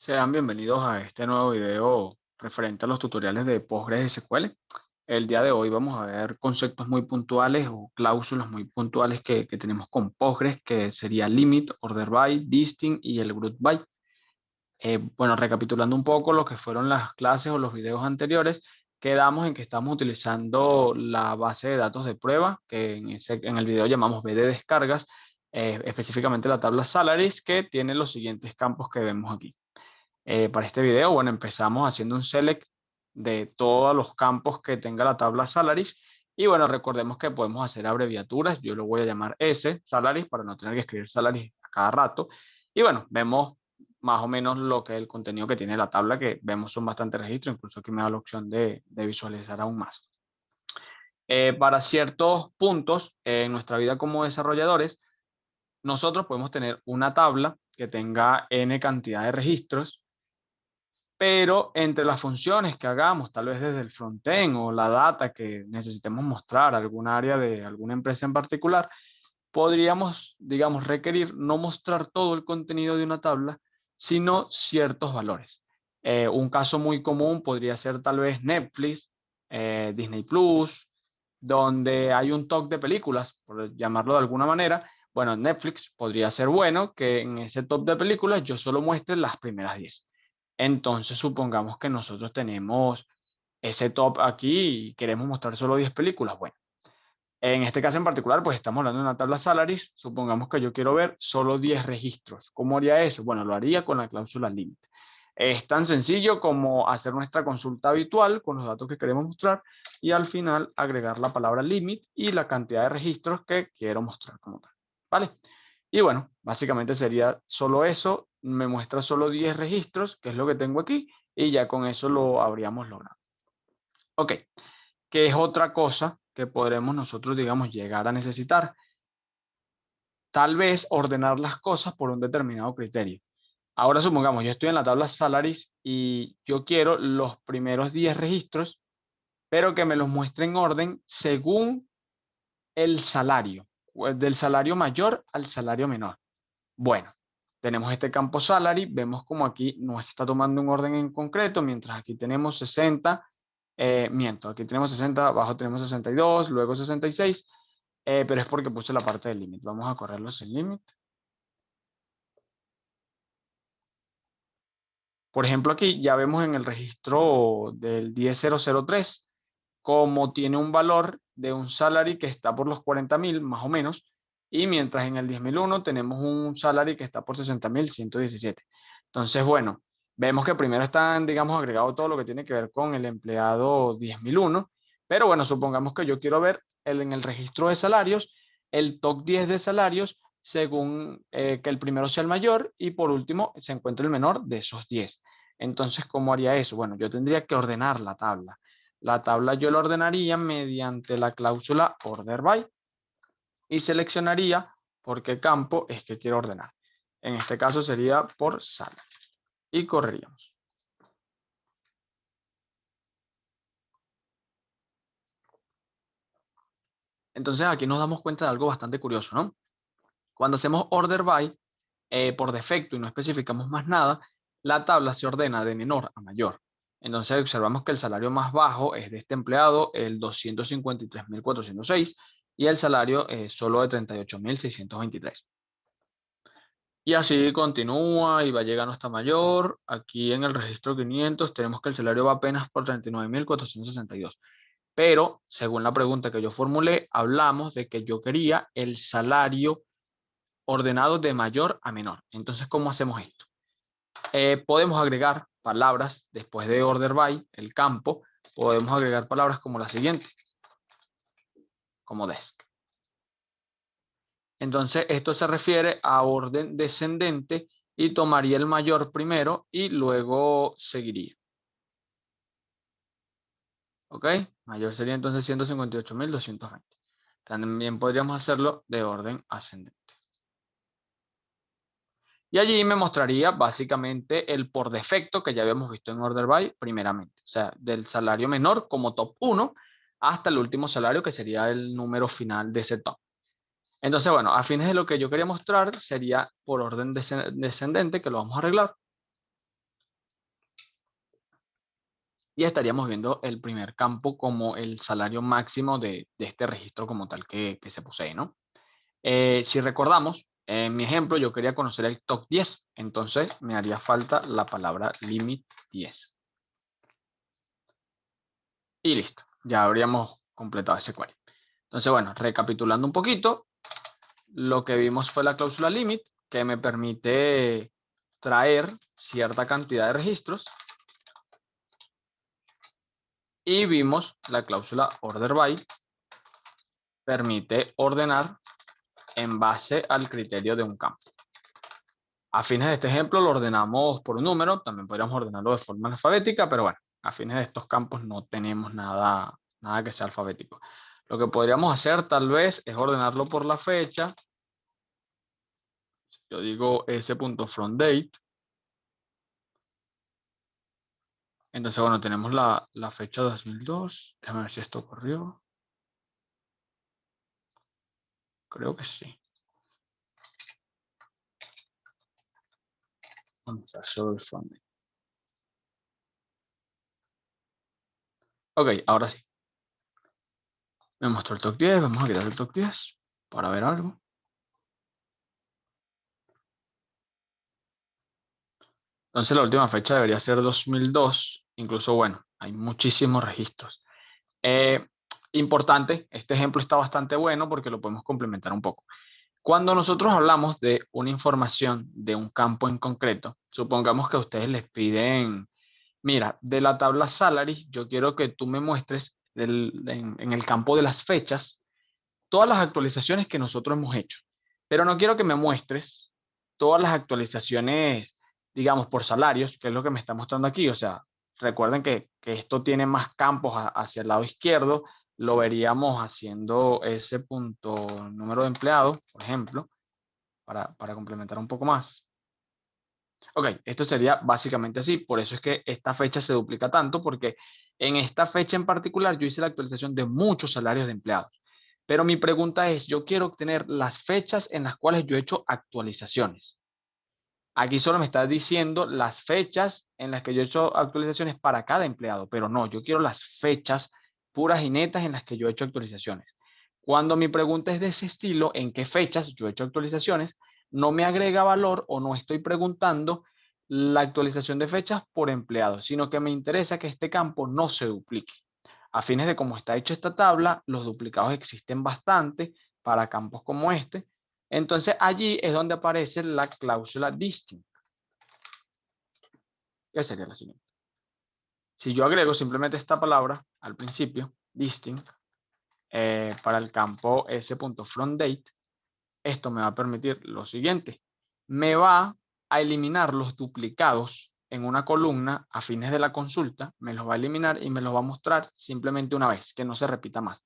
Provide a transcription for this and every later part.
Sean bienvenidos a este nuevo video referente a los tutoriales de PostgreSQL. El día de hoy vamos a ver conceptos muy puntuales o cláusulas muy puntuales que tenemos con Postgres, que sería limit, order by, distinct y el group by. Bueno, recapitulando un poco lo que fueron las clases o los videos anteriores, quedamos en que estamos utilizando la base de datos de prueba, que en el video llamamos B de descargas, específicamente la tabla salaries, que tiene los siguientes campos que vemos aquí. Para este video, bueno, empezamos haciendo un select de todos los campos que tenga la tabla salaries. Y bueno, recordemos que podemos hacer abreviaturas. Yo lo voy a llamar S, salaries, para no tener que escribir salaries a cada rato. Y bueno, vemos más o menos lo que es el contenido que tiene la tabla, que vemos son bastante registros. Incluso aquí me da la opción de visualizar aún más. Para ciertos puntos en nuestra vida como desarrolladores, nosotros podemos tener una tabla que tenga n cantidad de registros, pero entre las funciones que hagamos, tal vez desde el frontend o la data que necesitemos mostrar a algún área de alguna empresa en particular, podríamos, digamos, requerir no mostrar todo el contenido de una tabla, sino ciertos valores. Un caso muy común podría ser tal vez Netflix, Disney Plus, donde hay un top de películas, por llamarlo de alguna manera. Bueno, Netflix podría ser bueno que en ese top de películas yo solo muestre las primeras 10. Entonces, supongamos que nosotros tenemos ese top aquí y queremos mostrar solo 10 películas. Bueno, en este caso en particular, pues estamos hablando de una tabla salaries. Supongamos que yo quiero ver solo 10 registros. ¿Cómo haría eso? Bueno, lo haría con la cláusula limit. Es tan sencillo como hacer nuestra consulta habitual con los datos que queremos mostrar y al final agregar la palabra limit y la cantidad de registros que quiero mostrar como tal. ¿Vale? Y bueno, básicamente sería solo eso. Me muestra solo 10 registros, que es lo que tengo aquí, y ya con eso lo habríamos logrado. Ok, ¿qué es otra cosa que podremos nosotros, digamos, llegar a necesitar? Tal vez ordenar las cosas por un determinado criterio. Ahora supongamos, yo estoy en la tabla salaries y yo quiero los primeros 10 registros, pero que me los muestre en orden según el salario, pues del salario mayor al salario menor. Bueno, tenemos este campo salary, vemos como aquí no está tomando un orden en concreto, mientras aquí tenemos 60, aquí tenemos 60, abajo tenemos 62, luego 66, pero es porque puse la parte del límite. Vamos a correrlo sin límite. Por ejemplo, aquí ya vemos en el registro del 10003, como tiene un valor de un salary que está por los 40.000, más o menos, y mientras en el 10.001 tenemos un salary que está por 60.117. Entonces, bueno, vemos que primero están, digamos, agregado todo lo que tiene que ver con el empleado 10.001, pero bueno, supongamos que yo quiero ver en el registro de salarios, el top 10 de salarios según que el primero sea el mayor y por último se encuentre el menor de esos 10. Entonces, ¿cómo haría eso? Bueno, yo tendría que ordenar la tabla. La tabla yo la ordenaría mediante la cláusula order by y seleccionaría por qué campo es que quiero ordenar. En este caso sería por sala. Y correríamos. Entonces aquí nos damos cuenta de algo bastante curioso, ¿no? Cuando hacemos order by, por defecto y no especificamos más nada, la tabla se ordena de menor a mayor. Entonces observamos que el salario más bajo es de este empleado, el 253.406, y el salario es solo de 38.623. Y así continúa y va llegando hasta mayor. Aquí en el registro 500 tenemos que el salario va apenas por 39.462. Pero, según la pregunta que yo formulé, hablamos de que yo quería el salario ordenado de mayor a menor. Entonces, ¿cómo hacemos esto? Podemos agregar palabras después de order by, el campo, podemos agregar palabras como la siguiente, como desk. Entonces, esto se refiere a orden descendente y tomaría el mayor primero y luego seguiría. ¿Ok? Mayor sería entonces 158.220. También podríamos hacerlo de orden ascendente. Y allí me mostraría básicamente el por defecto que ya habíamos visto en Order By primeramente. O sea, del salario menor como top 1 hasta el último salario que sería el número final de ese top. Entonces, bueno, a fines de lo que yo quería mostrar sería por orden descendente, que lo vamos a arreglar. y estaríamos viendo el primer campo como el salario máximo de este registro como tal que se posee, ¿no? Si recordamos, en mi ejemplo yo quería conocer el top 10, entonces me haría falta la palabra limit 10. Y listo, ya habríamos completado ese query. Entonces, bueno, recapitulando un poquito, lo que vimos fue la cláusula limit, que me permite traer cierta cantidad de registros. Y vimos la cláusula order by, permite ordenar en base al criterio de un campo. A fines de este ejemplo lo ordenamos por un número, también podríamos ordenarlo de forma alfabética, pero bueno, a fines de estos campos no tenemos nada que sea alfabético. Lo que podríamos hacer tal vez es ordenarlo por la fecha. Yo digo s.fromDate. Entonces, bueno, tenemos la fecha 2002. Déjame ver si esto ocurrió. Creo que sí. Vamos a hacer el fromDate. Ok, ahora sí. Me mostró el top 10. Vamos a quitar el top 10 para ver algo. Entonces, la última fecha debería ser 2002. Incluso, bueno, hay muchísimos registros. Eh, Importante, este ejemplo está bastante bueno porque lo podemos complementar un poco. Cuando nosotros hablamos de una información de un campo en concreto, supongamos que a ustedes les piden, mira, de la tabla salary, yo quiero que tú me muestres en el campo de las fechas todas las actualizaciones que nosotros hemos hecho. Pero no quiero que me muestres todas las actualizaciones, digamos, por salarios, que es lo que me está mostrando aquí. O sea, recuerden que esto tiene más campos hacia el lado izquierdo. Lo veríamos haciendo ese punto número de empleados, por ejemplo, para complementar un poco más. Ok, esto sería básicamente así. Por eso es que esta fecha se duplica tanto, porque en esta fecha en particular yo hice la actualización de muchos salarios de empleados. Pero mi pregunta es, yo quiero obtener las fechas en las cuales yo he hecho actualizaciones. Aquí solo me está diciendo las fechas en las que yo he hecho actualizaciones para cada empleado, pero no, yo quiero las fechas puras y netas en las que yo he hecho actualizaciones. Cuando mi pregunta es de ese estilo, ¿en qué fechas yo he hecho actualizaciones? No me agrega valor o no estoy preguntando la actualización de fechas por empleado, sino que me interesa que este campo no se duplique. A fines de cómo está hecha esta tabla, los duplicados existen bastante para campos como este. Entonces allí es donde aparece la cláusula distinct, que sería la siguiente. Si yo agrego simplemente esta palabra al principio, distinct, para el campo s.fromDate, esto me va a permitir lo siguiente. Me va a eliminar los duplicados en una columna a fines de la consulta, me los va a eliminar y me los va a mostrar simplemente una vez, que no se repita más.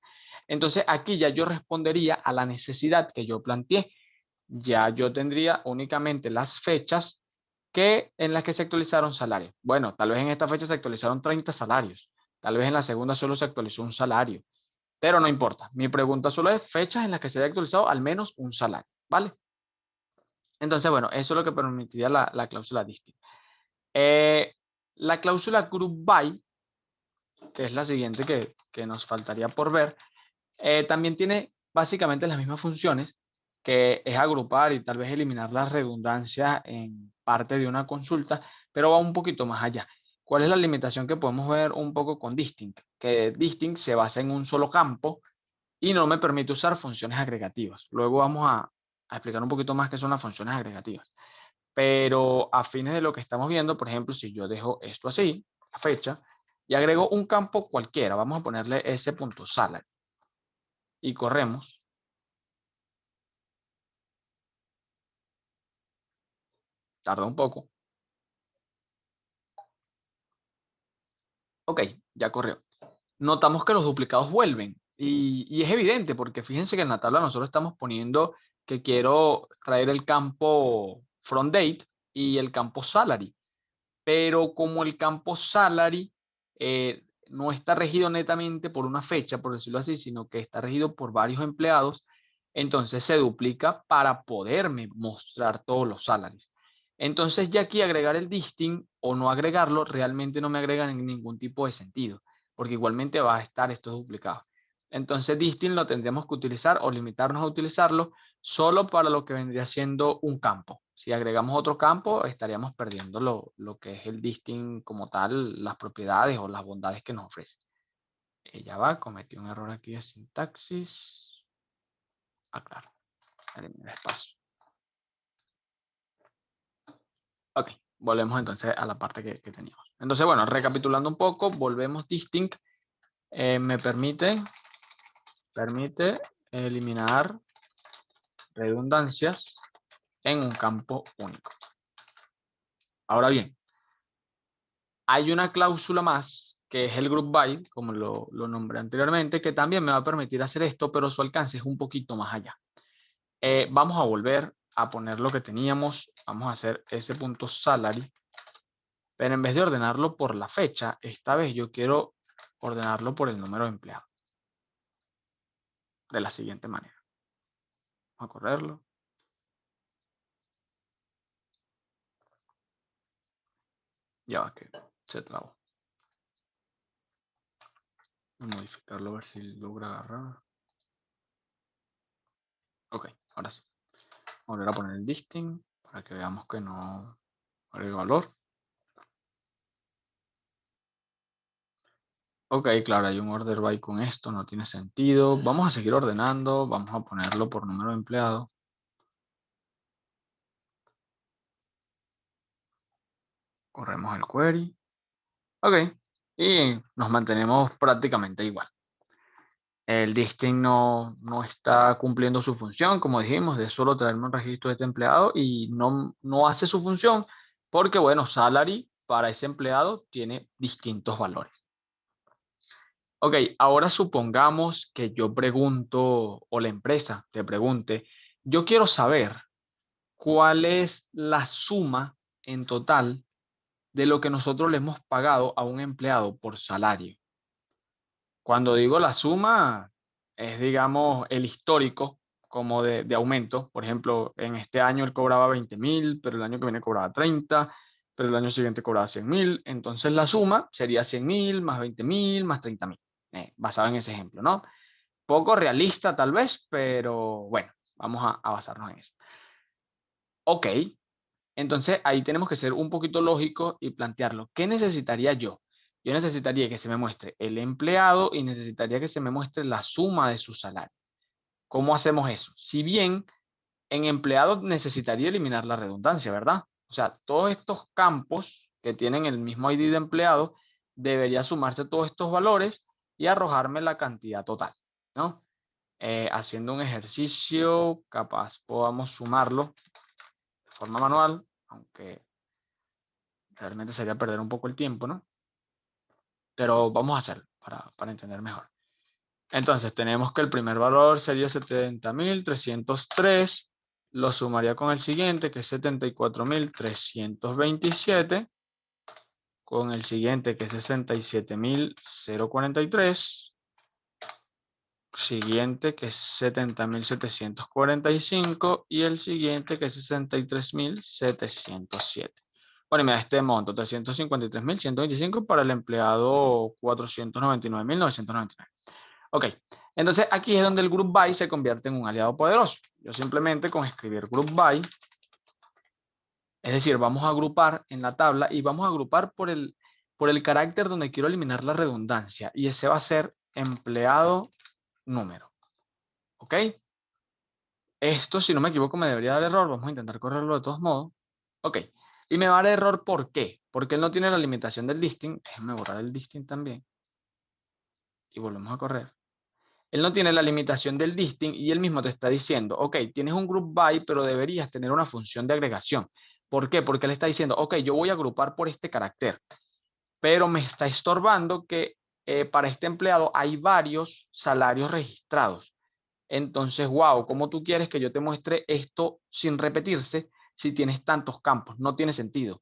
Entonces aquí ya yo respondería a la necesidad que yo planteé. Ya yo tendría únicamente las fechas en las que se actualizaron salarios. Bueno, tal vez en esta fecha se actualizaron 30 salarios, tal vez en la segunda solo se actualizó un salario, pero no importa. Mi pregunta solo es fechas en las que se haya actualizado al menos un salario, ¿vale? Entonces, bueno, eso es lo que permitiría la cláusula distinct. La cláusula group by, que es la siguiente que nos faltaría por ver, también tiene básicamente las mismas funciones, que es agrupar y tal vez eliminar la redundancia en parte de una consulta, pero va un poquito más allá. ¿Cuál es la limitación que podemos ver un poco con distinct? Que distinct se basa en un solo campo y no me permite usar funciones agregativas. Luego vamos a explicar un poquito más qué son las funciones agregativas. Pero a fines de lo que estamos viendo, por ejemplo, si yo dejo esto así, la fecha, y agrego un campo cualquiera, vamos a ponerle s.salary y corremos. Tarda un poco. Ok, ya corrió. Notamos que los duplicados vuelven y es evidente porque fíjense que en la tabla nosotros estamos poniendo que quiero traer el campo from date y el campo salary, pero como el campo salary no está regido netamente por una fecha, por decirlo así, sino que está regido por varios empleados, entonces se duplica para poderme mostrar todos los salaries. Entonces ya aquí agregar el distinct o no agregarlo realmente no me agrega ningún tipo de sentido, porque igualmente va a estar esto duplicado. Entonces distinct lo tendríamos que utilizar o limitarnos a utilizarlo solo para lo que vendría siendo un campo. Si agregamos otro campo, estaríamos perdiendo lo que es el distinct como tal, las propiedades o las bondades que nos ofrece. Ya va, cometí un error aquí de sintaxis. Claro, eliminar espacio. Ok, volvemos entonces a la parte que teníamos. Entonces, bueno, recapitulando un poco, volvemos distinct. Me permite eliminar redundancias en un campo único. Ahora bien, hay una cláusula más, que es el group by, como lo nombré anteriormente, que también me va a permitir hacer esto, pero su alcance es un poquito más allá. Vamos a volver a poner lo que teníamos. Vamos a hacer ese punto salary. Pero en vez de ordenarlo por la fecha, esta vez yo quiero ordenarlo por el número de empleados. De la siguiente manera. Vamos a correrlo. Ya va que se trabó. Voy a modificarlo a ver si logra agarrar. Ok, ahora sí. Volver a poner el distinct para que veamos que no agrega valor. Ok, claro, hay un order by con esto, no tiene sentido. Vamos a seguir ordenando, vamos a ponerlo por número de empleado. Corremos el query. Ok, y nos mantenemos prácticamente igual. El distinct no está cumpliendo su función, como dijimos, de solo traerme un registro de este empleado y no hace su función porque, bueno, salary para ese empleado tiene distintos valores. Ok, ahora supongamos que yo pregunto o la empresa te pregunte, yo quiero saber cuál es la suma en total de lo que nosotros le hemos pagado a un empleado por salario. Cuando digo la suma, es, digamos, el histórico como de aumento. Por ejemplo, en este año él cobraba 20.000, pero el año que viene cobraba 30, pero el año siguiente cobraba 100.000. Entonces la suma sería 100.000 más 20.000 más 30.000, basado en ese ejemplo, ¿no? Poco realista tal vez, pero bueno, vamos a basarnos en eso. Ok, entonces ahí tenemos que ser un poquito lógicos y plantearlo. ¿Qué necesitaría yo? Yo necesitaría que se me muestre el empleado y necesitaría que se me muestre la suma de su salario. ¿Cómo hacemos eso? Si bien en empleado necesitaría eliminar la redundancia, ¿verdad? O sea, todos estos campos que tienen el mismo ID de empleado, debería sumarse todos estos valores y arrojarme la cantidad total, ¿no? Haciendo un ejercicio, capaz podamos sumarlo de forma manual, aunque realmente sería perder un poco el tiempo, ¿no? Pero vamos a hacerlo para entender mejor. Entonces, tenemos que el primer valor sería 70.303, lo sumaría con el siguiente, que es 74.327, con el siguiente, que es 67.043, siguiente, que es 70.745, y el siguiente, que es 63.707. Bueno, y me da este monto, 353.125 para el empleado 499.999. Ok, entonces aquí es donde el group by se convierte en un aliado poderoso. Yo simplemente con escribir group by, es decir, vamos a agrupar en la tabla y vamos a agrupar por el carácter donde quiero eliminar la redundancia. Y ese va a ser empleado número. ¿Ok? Esto, si no me equivoco, me debería dar error. Vamos a intentar correrlo de todos modos. Ok. Y me va a dar error, ¿por qué? Porque él no tiene la limitación del distinct. Déjenme borrar el distinct también. Y volvemos a correr. Él no tiene la limitación del distinct y él mismo te está diciendo, ok, tienes un group by, pero deberías tener una función de agregación. ¿Por qué? Porque él está diciendo, ok, yo voy a agrupar por este carácter, pero me está estorbando que para este empleado hay varios salarios registrados. Entonces, wow, ¿cómo tú quieres que yo te muestre esto sin repetirse si tienes tantos campos? No tiene sentido.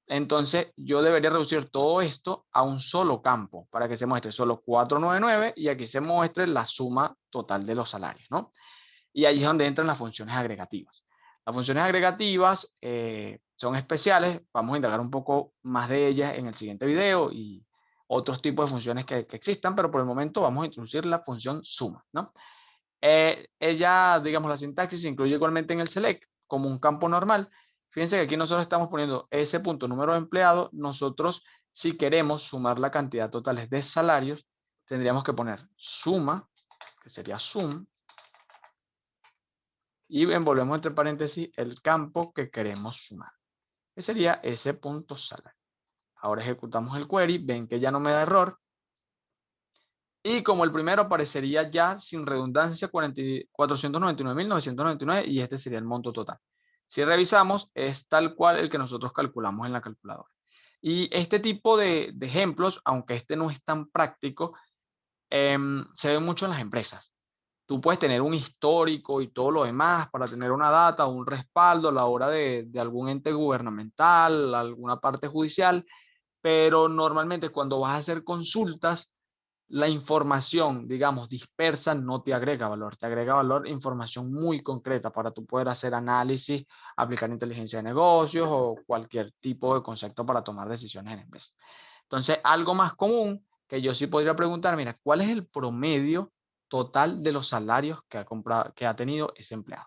Entonces, yo debería reducir todo esto a un solo campo para que se muestre solo 499 y aquí se muestre la suma total de los salarios, ¿no? Y ahí es donde entran las funciones agregativas. Las funciones agregativas son especiales, vamos a indagar un poco más de ellas en el siguiente video y otros tipos de funciones que existan, pero por el momento vamos a introducir la función suma, ¿no? Ella, digamos, la sintaxis se incluye igualmente en el select como un campo normal. Fíjense que aquí nosotros estamos poniendo ese punto número de empleado. Nosotros, si queremos sumar la cantidad total de salarios, tendríamos que poner suma, que sería sum, y envolvemos entre paréntesis el campo que queremos sumar, que sería ese punto salario. Ahora ejecutamos el query, ven que ya no me da error. Y como el primero aparecería ya sin redundancia 499.999 y este sería el monto total. Si revisamos, es tal cual el que nosotros calculamos en la calculadora. Y este tipo de ejemplos, aunque este no es tan práctico, se ve mucho en las empresas. Tú puedes tener un histórico y todo lo demás para tener una data o un respaldo a la hora de algún ente gubernamental, alguna parte judicial, pero normalmente cuando vas a hacer consultas, la información, digamos, dispersa no te agrega valor información muy concreta para tú poder hacer análisis, aplicar inteligencia de negocios o cualquier tipo de concepto para tomar decisiones en empresa. Entonces, algo más común que yo sí podría preguntar, mira, ¿cuál es el promedio total de los salarios que ha comprado, que ha tenido ese empleado?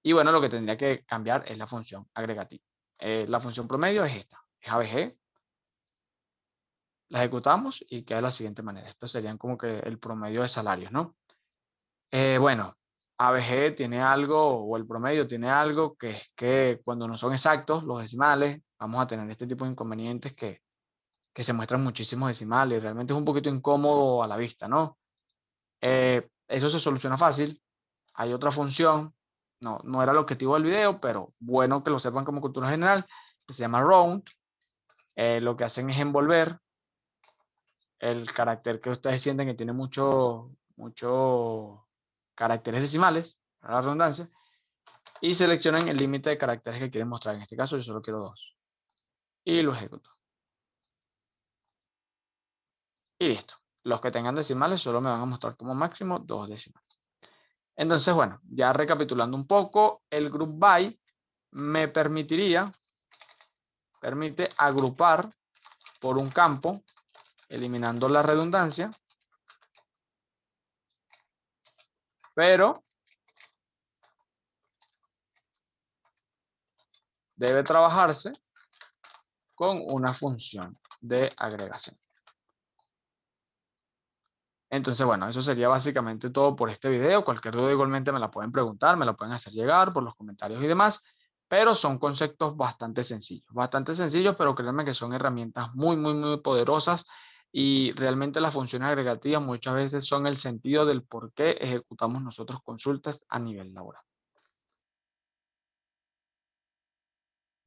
Y bueno, lo que tendría que cambiar es la función agregativa. La función promedio es esta, es ABG, la ejecutamos y queda de la siguiente manera. Estos serían como que el promedio de salarios, ¿no? Bueno, ABG tiene algo, o el promedio tiene algo, que es que cuando no son exactos los decimales, vamos a tener este tipo de inconvenientes que se muestran muchísimos decimales. Realmente es un poquito incómodo a la vista, ¿no? Eso se soluciona fácil. Hay otra función, no era el objetivo del video, pero bueno que lo sepan como cultura general, que se llama round. Lo que hacen es envolver el carácter que ustedes sienten que tiene muchos caracteres decimales, para la redundancia, y seleccionan el límite de caracteres que quieren mostrar. En este caso yo solo quiero 2. Y lo ejecuto. Y listo. Los que tengan decimales solo me van a mostrar como máximo 2 decimales. Entonces, bueno, ya recapitulando un poco, el group by me permite agrupar por un campo, eliminando la redundancia, pero debe trabajarse con una función de agregación. Entonces, bueno, eso sería básicamente todo por este video. Cualquier duda igualmente me la pueden preguntar, me la pueden hacer llegar por los comentarios y demás, pero son conceptos bastante sencillos, pero créanme que son herramientas muy poderosas y realmente las funciones agregativas muchas veces son el sentido del por qué ejecutamos nosotros consultas a nivel laboral.